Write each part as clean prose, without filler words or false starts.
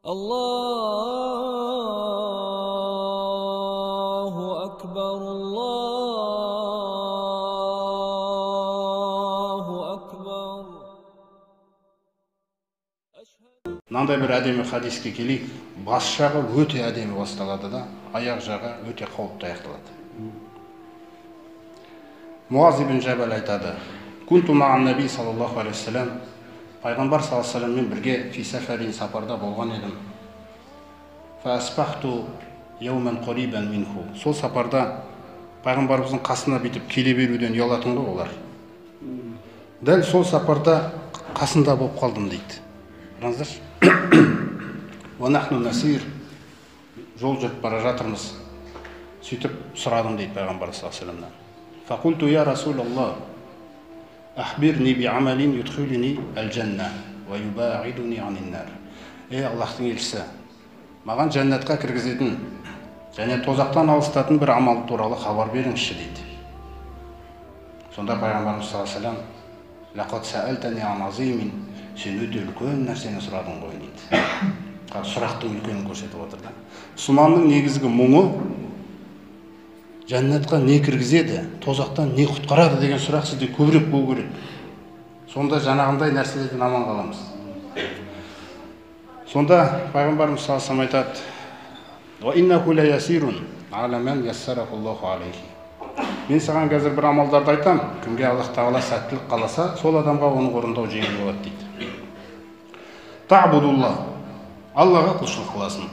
Allahu akbar, Allahu akbar. Мынандай бір әдемі хадиске келейік. Бас жағы өте әдемі басталады да, аяқ жағы өте қауіпті аяқталады. Муаз ибн Жабал айтады: "Кунту ма'ан наби саллаллаху алейхи вассалам", пайғамбар саллаллаху алейхи вассаламмен бірге фи сафарин, сапарда болған едім. Фа асбахту яуман қорибан минху. Сол сапарда пайғамбарымыздың қасына бүйтіп келе беруден ұялатын ғой олар. Дәл сол сапарда қасында болып қалдым дейді. Қараңыздаршы. Ва нахну насир, жол жүріп бара жатырмыз. Сөйтіп сұрадым дейді пайғамбар саллаллаху алейхи вассаламнан. Фақулту я Расулаллах, ахбирни би амалин юдхилни ал-джанна ва юбаидуни анин-нар. Ей Аллахтың елшісі, маған жәннатқа кіргізетін және тозақтан алыстатын бір амал туралы хабар беріңізші дейді. Сонда пайғамбарымыз саллаллаху алейхи вассалам: "Лақад саалтани ан азимин", сен өте үлкен нәрсені сұрадың ғой дейді. Сұрақтың үлкенін көрсетіп отыр да. Мұсылманның негізгі мұңы жәннатқа не кіргізеді, тозақтан не құтқарады деген сұрақ сізде көбірек болу керек. Сонда жаңағындай нәрселерден аман қаламыз. Сонда пайғамбарымыз саллаллаху алейхи вассалам айтады: "Ва иннаху ла ясирун ала ман яссарахуллаху алейхи". Мен саған қазір бір амалдарды айтам, кімге Аллах тағала сәттілік қаласа, сол адамға оның орындау жеңіл болады дейді. Та'будуллах, Аллаға құлшылық қыласың.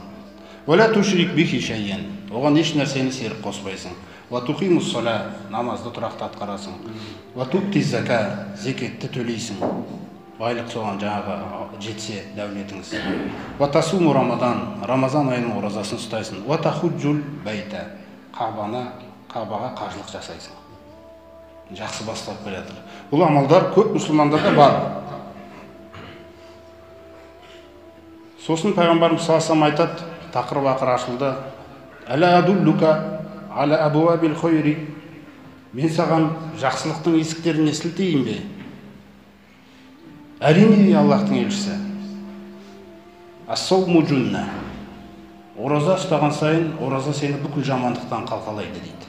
Ва ла тушрик бихи шайян, оған еш нәрсені серік қоспайсың. Ва туқимус сала, намазды тұрақты атқарасың. Ва тутти зака, зекетті төлейсің. Байлық соған жаңағы жетсе дәулетіңіз. Ва тасуму рамадан, Рамазан айының оразасын ұстайсың. Ва тахуджул байта, Кабаға қажылық жасайсың. Жақсы бастап келе жатыр. Бұл амалдар көп мұсылмандарда бар. Сосын пайғамбарымыз саллаллаху алейхи вассалам айтады, тақырып ақыры ашылды: "Ала адуллука ала абуабил хойри", мен саған жақсылықтың есіктеріне сілтейін бе? Әрине, Аллахтың елшісі. Ас-сауму джунна, ораза ұстаған сайын, ораза сені бүкіл жамандықтан қалқалайды дейді.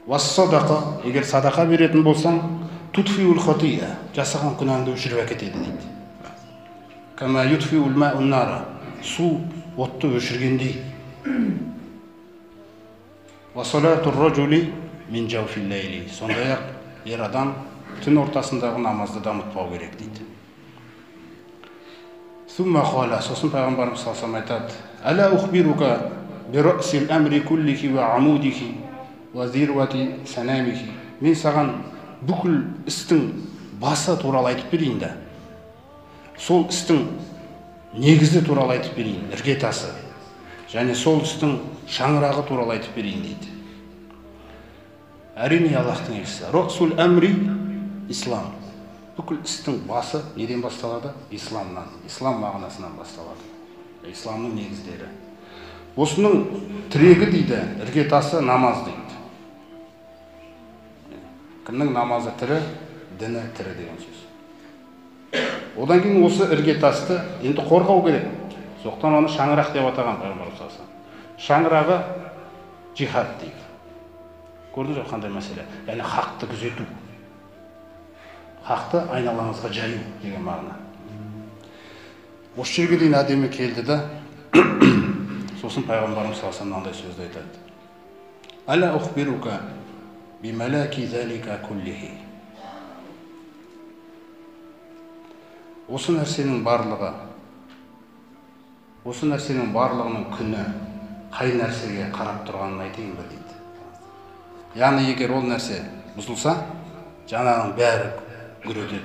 Вас-садақа, егер садақа беретін болсаң, тутфиул хатия, жасаған күнәңді өшіріп әкетеді дейді. Кама ютфиул маун нара, су отты өшіргендей. Ва салатур раджули мин жауфил лейли, сондай-ақ ер адам түн ортасындағы намазды дамытпау керек дейді. Сумма қала, сосын пайғамбарымыз саллаллаху алейхи вассалам айтады: "Ала ухбирука би ра'сил амри куллихи ва амудихи ва зирвати санамихи", мен саған бүкіл істің басы туралы айтып берейін да, сол істің негізі туралы айтып берейін, іргетасы, және сол істің шаңырағы туралы айтып берейін дейді. Әрине, Аллахтың елшісі. Ра'сул амри ислам. Бүкіл істің басы неден басталады? Исламнан, ислам мағынасынан басталады. Исламның негіздері. Осының тірегі дейді, іргетасы намаз дейді. Кімнің намазы тірі, діні тірі деген сөз. Одан кейін осы іргетасты енді қорғау керек. Соқтан оны шаңырақ деп атаған пайғамбарымыз саллаллаху алейхи вассалам. Шаңырағы жихад дейді. Көрдіңіз бе қандай мәселе? Яғни хақты күзету. Хақты айналаңызға жаю деген мағына. Осы жерге дейін әдемі келді да, сосын пайғамбарымыз саллаллаху алейхи вассалам мынандай сөзді айтады: "Ала ухбирука би малаки залика куллихи". Осы нәрсенің барлығының күні қай нәрсеге қарап тұрғанын айтайын ба дейді. Яғни егер ол нәрсе бұзылса, жаңағының бәрі күреді,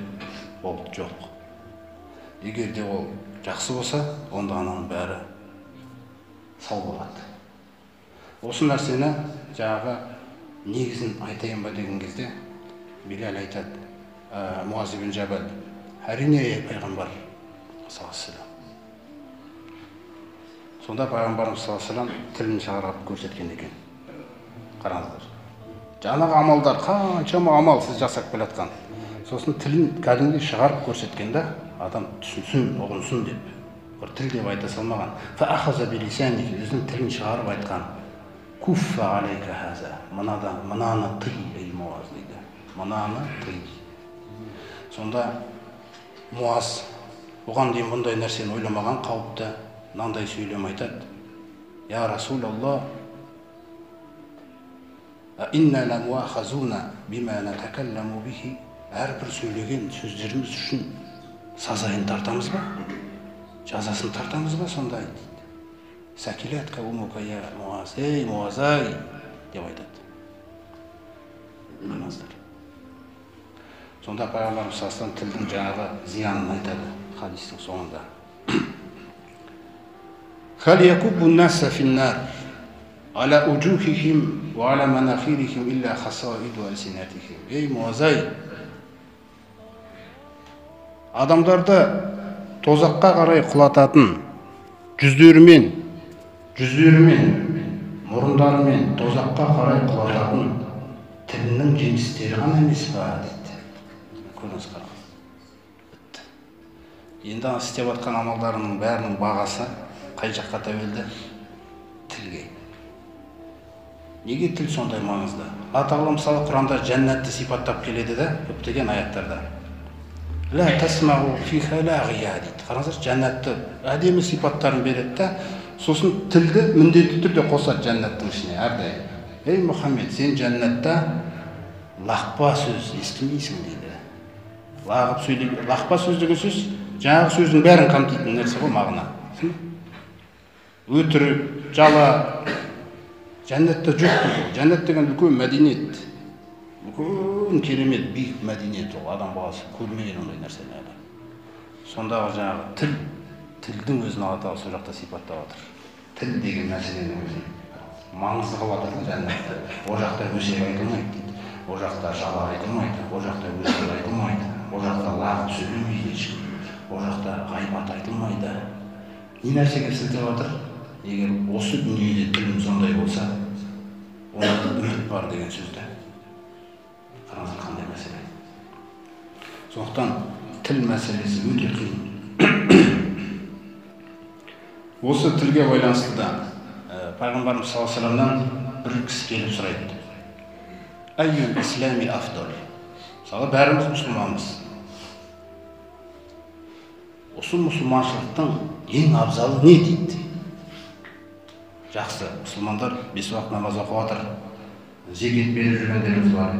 болды, жоқ. Егер де ол жақсы болса, онда ананың бәрі сау болады. Осы нәрсені жаңағы негізін айтайын ба деген кезде Билал айтады, Муаз ибн Жабал: "Әрине, пайғамбар саллаллаху алейхи вассалам". Сонда пайғамбарымыз саллаллаху алейхи вассалам тілін шығарып көрсеткен екен. Қараңыздар. Жаңағы амалдар, қаншама амал сіз жасап келе жатқан. Сосын тілін кәдімгідей шығарып көрсеткен да, адам түсінсін, ұғынсын деп. Бір тіл деп айта салмаған. Фаахаза билисаниhi, өзінің тілін шығарып айтқан. Куффа алейка хаза, мынаны тый, ей Муаз дейді. Мынаны тый. Сонда Муаз оған дейін бұндай нәрсені ойламаған, қауіпті, мынандай сөйлем айтады. Я Расулаллах, инна ла муахазуна бима натакалламу бихи. Әрбір сөйлеген сөздеріміз үшін сазайын тартамыз ба? Жазасын тартамыз ба сондай дейді. Сәкилатка умука я Муаз, ей Муаз-ай деп айтады. Қараңыздар. Сонда Пайғамбарымыз саллаллаху алейхи тілдің жаңағы зиянын айтады хадистің соңында. Хал якуббу наса фин-нар ала уджухихим ва ала манаkhirihim илля хасаиду алсинатихим. Ей Муаз-ай, адамдарды тозаққа қарай құлататын жүздерімен, мұрындарымен тозаққа қарай құлататын тілінің жемістері ғана емес па дейді. Көріңіз, қараңыз. Бітті. Енді істеп жатқан амалдарының бәрінің бағасы қай жаққа тәуелді? Тілге. Неге тіл сондай маңызды? Алла Тағала мысалы Құранда жәннатты сипаттап келеді де, көптеген аяттарда. Ла тасмағу фиха лагия дейді. Қараңыздар, жәннатты әдемі сипаттарын береді де, сосын тілді міндетті түрде қосады жәннаттың ішіне әрдайым. Ей Мұхаммед, сен жәннатта лақпа сөз естімейсің дейді. Лақпа сөз деген сөз, жаңағы сөздің бәрін қамтитын нәрсе ғой, мағына. Өтірік, жала, жәннатта жоқ дейді. Жәннат деген үлкен мәдениет. Үлкен керемет, биік мәдениет ол. Адам баласы көрмеген ондай нәрсені. Сондағы жаңағы тілдің өзін Алла Тағала сол жақта сипаттап отыр. Тіл деген мәселенің өзін маңызды қылып отыр жәннатта. Ол жақта өсек айтылмайды дейді. Ол жақта жала айтылмайды. Ол жақта өсек айтылмайды. Ол жақта лағып сөйлемейді ешкім. Ол жақта ғайбат айтылмайды. Не нәрсеге сілтеп отыр? Егер осы дүниеде тілім сондай болса, онда үміт бар деген сөзді. Қараңыздар, қандай мәселе. Сондықтан тіл мәселесі өте қиын. Осы тілге байланысты да Пайғамбарымыз саллаллаху алейхи вассаламнан бір кісі келіп сұрайды. Айюл ислами афдал. Мысалы бәріміз мұсылманбыз. Осы мұсылманшылықтың ең абзалы не дейді? Жақсы, мұсылмандар 5 уақыт намаз оқып отыр. Зекет беріп жүргендеріміз бар.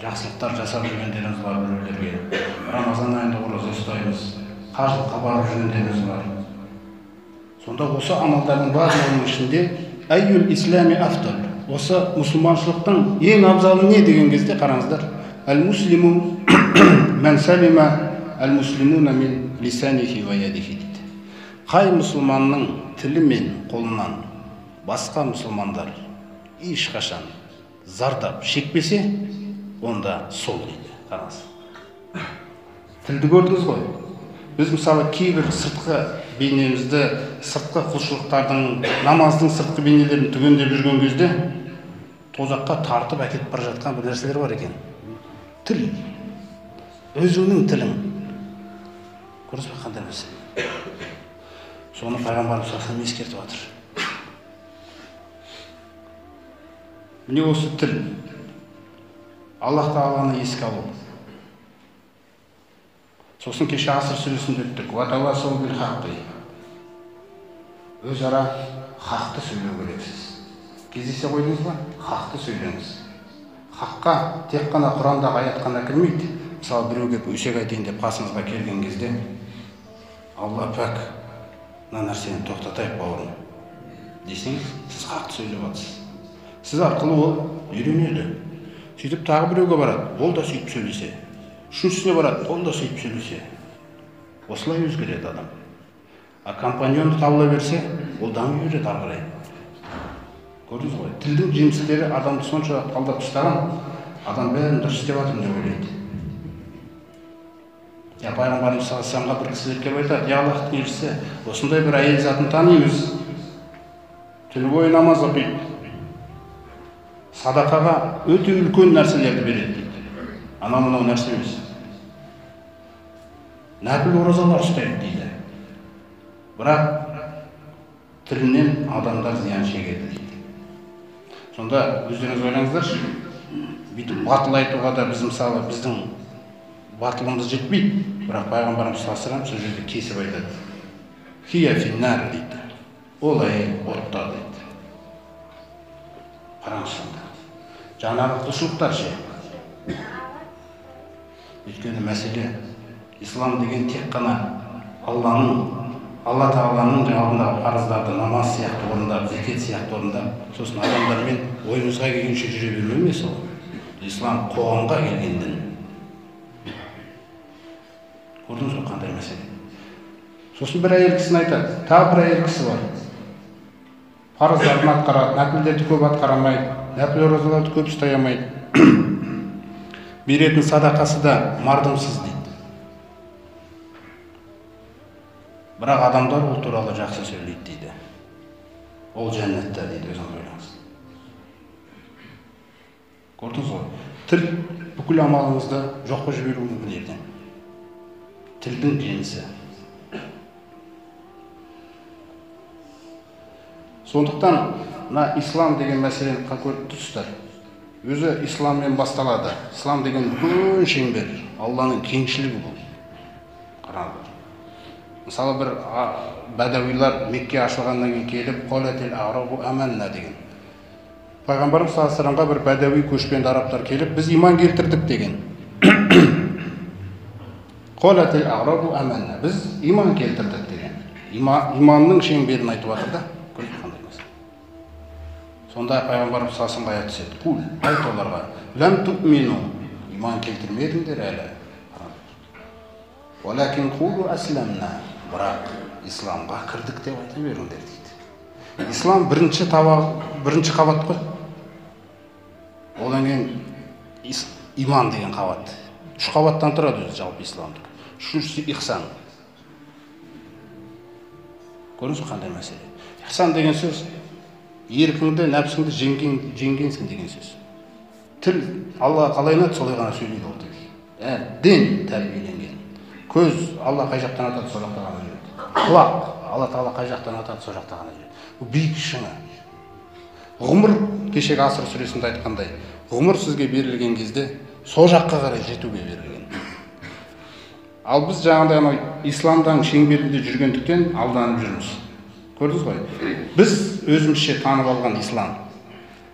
Жақсылықтар жасап жүргендеріміз бар біреулерге. Рамазан айында ораза ұстаймыз. Қажылыққа барып жүргендеріміз бар. Сонда осы амалдардың барлығының ішінде айюл ислами афдал. Осы мұсылманшылықтың ең абзалы не деген кезде қараңыздар. Әл-муслиму мән салима әл-муслимуна мин лисанихи ва ядихи дейді. Қай мұсылманның тілі мен қолынан басқа мұсылмандар ешқашан зардап шекпесе, онда сол дейді. Қараңыз. Тілді көрдіңіз ғой. Біз мысалы кейбір сыртқы бейнемізді, сыртқы құлшылықтардың, намаздың сыртқы бейнелерін түгендеп жүрген кезде тозаққа тартып әкетіп бара жатқан бір нәрселер бар екен. Тіл. Өзіңнің тілің. Көрдіңіз бе қандай мәселе? Соны Пайғамбарымыз саллаллаху алейхи вассалам ескертіп отыр. Міне осы тіл. Аллах Тағаланы еске алу. Сосын кеше Аср сүресінде өттік. Уатауасау бил хаққи. Өзара хақты сөйлеу керексіз. Кездесе қойдыңыз ба? Хақты сөйлеңіз. Хаққа тек қана Құрандағы аят қана кірмейді. Мысалы біреуге өсек айтайын деп қасыңызға келген кезде, Алла пәк, мына нәрсені тоқтатайық бауырым десеңіз, сіз хақты сөйлеп жатсыз. Сіз арқылы ол үйренеді. Сөйтіп тағы біреуге барады, ол да сөйтіп сөйлесе. Үшіншісіне барады, ол да сөйтіп сөйлесе. Осылай өзгереді адам. А компаньонды табыла берсе, ол дами береді ары қарай. Көрдіңіз ғой, тілдің жемістері адамды сонша алдап тастаған, адам бәрін дұрыс істеп жатырмын деп ойлайды. Пайғамбарымыз саллаллаху алейхи вассаламға бір кісілер келіп айтады, я Аллахтың елшісі, осындай бір әйел затын танимыз. Түні бойы намаз оқиды. Садақаға өте үлкен нәрселерді береді дейді. анау мынау нәрсе емес. Нәпіл оразалар ұстайды дейді. Бірақ тілінен адамдар зиян шегеді дейді. Сонда өздеріңіз ойлаңыздаршы, бүйтіп батыл айтуға да біз мысалы біздің батылымыз жетпейді, бірақ пайғамбарымыз саллаллаху алейхи вассалам сол жерде кесіп айтады. Хия финнар дейді. Ол әйел отта дейді. Қараңыз сонда. Жаңағы құлшылықтар ше. Өйткені мәселе ислам деген тек қана Алла Тағаланың алдындағы парыздарды намаз сияқты орындап, зекет сияқты орындап, сосын адамдармен ойымызға келгенше жүре беру емес ол. Ислам қоғамға келген дін. Көрдіңіз бе қандай мәселе? Сосын бір әйел кісіні айтады, тағы бір әйел кісі бар. Парыздарын атқарады, нәпілдерді көп атқарамайды, нәпіл оразаларды көп ұстай алмайды. Беретін садақасы да мардымсыз дейді. Бірақ адамдар ол туралы жақсы сөйлейді дейді. Ол жәннатта дейді, өзіңіз ойлаңыз. Көрдіңіз ғой? Тіл бүкіл амалыңызды жоққа жіберуі мүмкін ертең. Тілдің жемісі. Сондықтан мына ислам деген мәселені көріп тұрсыздар. Өзі исламмен басталады. Ислам деген үлкен шеңбер, Алланың кеңшілігі бұл. Қараңыздар. Мысалы бір бәдәуилар Мекке ашылғаннан кейін келіп, қолател арабу аманна деген. Пайғамбарымыз саллаллаху алейхи вассаламға бір бәдәуи көшпенді арабтар келіп, біз иман келтірдік деген. Қолател арабу аманна. Біз иман келтірдік деген. Иманның шеңберін айтып жатыр да. Сонда пайғамбарымыз саллаллаху алейхи вассалам аят түседі. Кул, айт оларға, ләм туъмину, иман келтірмедіңдер әлі. Валакин қулу аслямна, бірақ исламға кірдік деп айта беріңдер дейді. Ислам бірінші қабат қой. Одан кейін иман деген қабат. 3 қабаттан тұрады өзі жалпы исламдық. Үшіншісі ихсан. Көрдіңіз бе қандай мәселе? Ихсан деген сөз еркіңді, нәпсіңді жеңгенсің деген сөз. Тіл Алла қалай ұнады, солай ғана сөйлейді ол тіл. Дін тәрбиеленген. Көз Алла қай жақтан атады, сол жақта ғана жүреді. Құлақ Алла Тағала қай жақтан атады, сол жақта ғана жүреді. Бұл биік шыңы. Ғұмыр, кешегі Аср сүресінде айтқандай, ғұмыр сізге берілген кезде сол жаққа қарай жетуге берілген. Ал біз жаңағыдай исламдан шеңберінде жүргендіктен алданып жүрміз. Көрдіңіз ғой? Біз өзімізше танып алған ислам.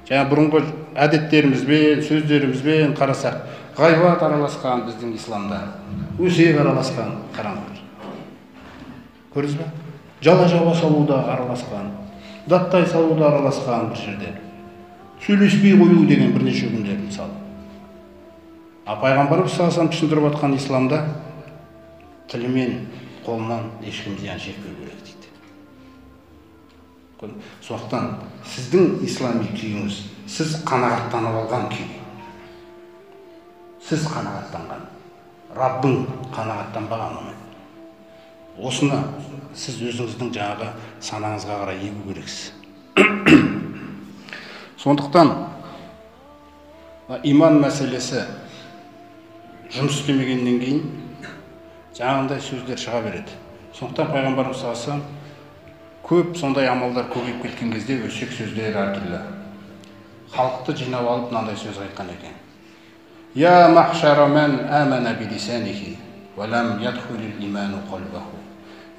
Жаңа бұрынғы әдеттерімізбен, сөздерімізбен қарасақ, ғайбат араласқан біздің исламда. Өсек араласқан, қараңыздар. Көрдіңіз бе? Жала жаба салуда араласқан, даттай салуда араласқан бір жерде. Сөйлеспей қою деген бірнеше күндер мысалы. Пайғамбарымыз саллаллаху алейхи вассалам түсіндіріп жатқан исламда тілімен, қолынан ешкім зиян шекпеу керек дейді. Сондықтан сіздің ислами күйіңіз, сіз қанағаттанып алған күй. Сіз қанағаттанған. Раббың қанағаттанбаған өмір. Осыны сіз өзіңіздің жаңағы санаңызға қарай егу керексіз. Сондықтан иман мәселесі жұмыс істемегеннен кейін жаңағындай сөздер шыға береді. Сондықтан пайғамбарымыз саллаллаху алейхи вассалам көп сондай амалдар көбейіп кеткен кезде өсек сөздер әртүрлі. Халықты жинап алып мынандай сөз айтқан екен. Я махшара ман амана билисанихи ва лам ядхулил иману қалбаху.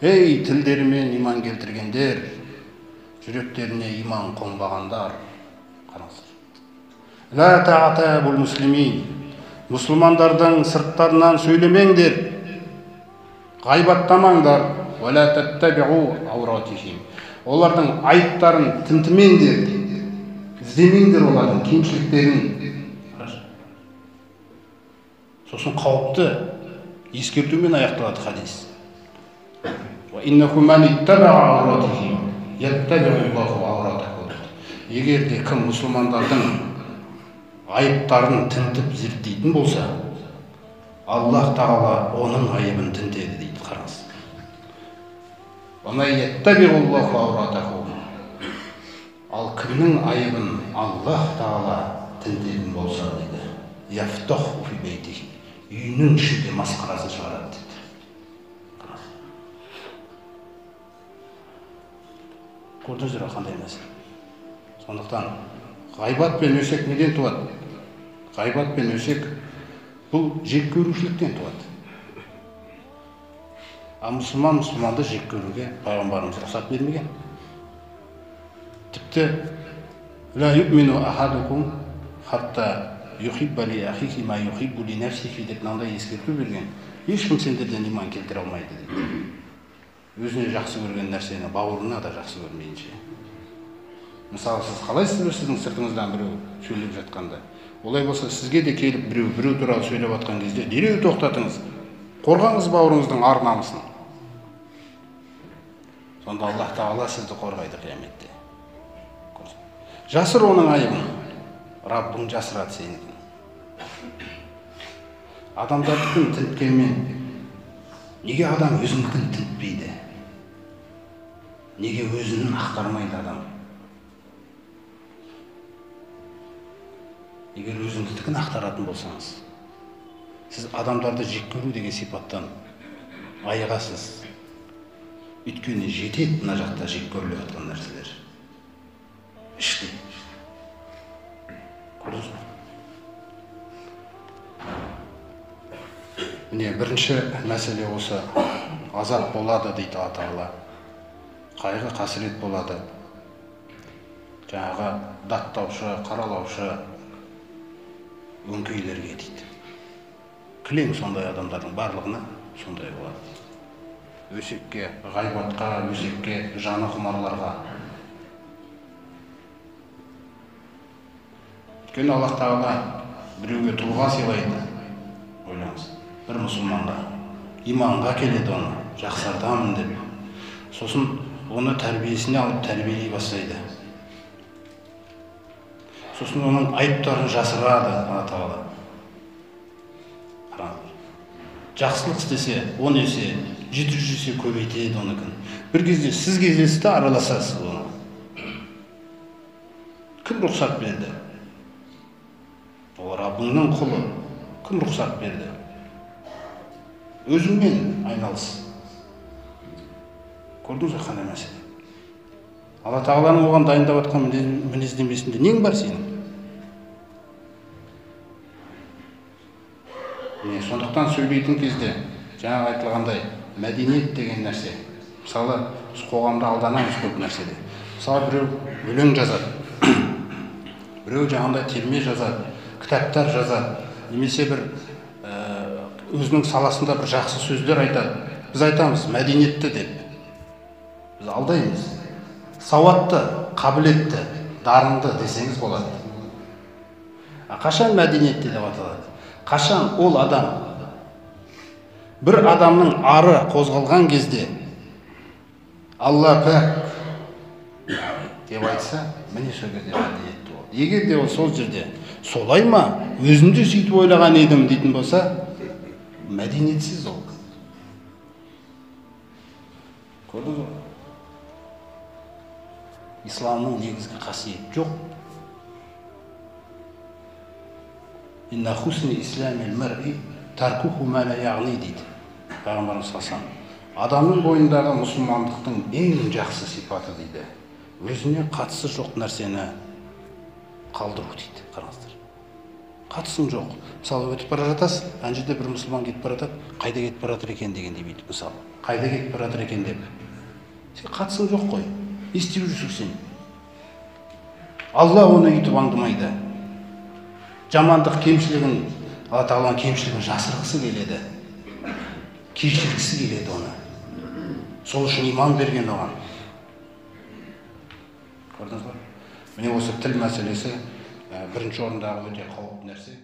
Ей тілдерімен иман келтіргендер, жүректеріне иман қонбағандар. Қараңыздар. Ла та'табул муслимин. Мұсылмандардың сырттарынан сөйлемеңдер. Ғайбаттамаңдар. Вала таттабиу ауратихим. Олардың айыптарын тінтімеңдер. Іздемеңдер олардың кемшіліктерін. Сосын қауіпті ескертумен аяқталады хадис. Ва иннаху ман иттаба'a ауратихим яттаби'уллаху ауратаху. Егер де кім мұсылмандардың айыптарын тінтіп зерттейтін болса, Аллах Тағала оның айыбын тінтеді дейді. Қараңыз. Ал кімнің айыбын Аллах Тағала тінтетін болса дейді. яфтаху фи бейтихи, үйінің ішінде масқарасын шығарады дейді. Көрдіңіздер қандай мәселе. Сондықтан ғайбат пен өсек неден туады? Ғайбат пен өсек бұл жек көрушіліктен туады. А мұсылманды жек көруге пайғамбарымыз рұқсат бермеген. Тіпті ла юъмину ахадукум хатта юхибба ли ахихи ма юхиббу ли нафсихи деп мынандай ескерту берген. Ешкім сендерден иман келтіре алмайды дейді. Өзіне жақсы көрген нәрсені бауырына да жақсы көрмейінше. Мысалы, сіз қалайсыз, сіздің сыртыңыздан біреу сөйлеп жатқанда? Олай болса, сізге де келіп біреу туралы сөйлеп жатқан кезде дереу тоқтатыңыз. Қорғаңыз бауырыңыздың ар намысын. Сонда Аллах Тағала сізді қорғайды қияметте. Жасыр оның айыбын. Раббың жасырады сенікін. Адамдардікін тінткенмен неге адам өзінікін тінтпейді? Неге өзінің ақтармайды адам? Егер өзіңіздікін ақтаратын болсаңыз, сіз адамдарды жек көру деген сипаттан айығасыз. Өйткені жетеді мына жақта жек көріліп жатқан нәрселер. Іште. Көрдіңіз бе? Міне бірінші мәселе осы. Азап болады дейді Алла Тағала. Қайғы қасірет болады. Жаңағы даттаушы, қаралаушы өңкейлерге дейді. Кілең сондай адамдардың барлығына сондай болады. Өсекке, ғайбатқа, өсекке, жаны құмарларға. Өйткені Аллах Тағала біреуге тұлға сыйлайды. Ойлаңыз, бір мұсылманға иманға келеді, оны жақсартамын деп. Сосын оны тәрбиесіне алып тәрбиелей бастайды. Сосын оның айыптарын жасырады Алла Тағала. Жақсылық істесе, 10 есе, 700 есе көбейтеді оныкін. Bir кезде сіз кездесті, араласасыз оны. Кім рұқсат берді? Ол Раббыңның құлы. Кім рұқсат берді? Өзіңмен айналыс. Көрдіңіз бе қандай мәселе? Алла Тағаланың оған дайындап жатқан мінездемесінде нең бар сенің? Сондықтан сөйлейтін кезде жаңа айтылғандай мәдениет деген нәрсе. Мысалы, қоғамда алданамыз көп нәрседе. Мысалы, біреу өлең жазады, біреу жаңағындай терме жазады, кітаптар жазады, немесе бір өзінің саласында бір жақсы сөздер айтады. Біз айтамыз мәдениетті деп. Біз алдаймыз. Сауатты, қабілетті, дарынды десеңіз болады. Қашан мәдениетті деп аталады? Қашан ол адам бір адамның ары қозғалған кезде Алла пәк деп айтса, міне сол кезде мәдениетті болды. Егер де ол сол жерде солай ма, өзімде сөйтіп ойлаған едім дейтін болса, мәдениетсіз ол. Көрдіңіз бе? Исламның негізгі қасиеті жоқ. Инна хусни исламил мар'i таркуху ма ла яғни дейді. Пайғамбарымыз салам. Адамның бойындағы мұсылмандықтың ең жақсы сипаты дейді. Өзіне қатысы жоқ нәрсені қалдыру дейді. Қараңыздар. Қатысың жоқ. Мысалы, өтіп бара жатасыз, ана жерде бір мұсылман кетіп бара жатады, қайда кетіп бара жатыр екен дегенде дейді, мысалы. Қайда кетіп бара жатыр екен деп. Сен қатысың жоқ қой. Не істеп жүрсің сен? Алла оны үйтіп аңдымайды. Жамандық кемшілігін, Алла Тағаланың кемшілігін жасырғысы келеді. Кешіргісі келеді оны. Сол үшін иман берген оған. Көрдіңіз бе? Міне осы тіл мәселесі бірінші орындағы өте қауіпті нәрсе.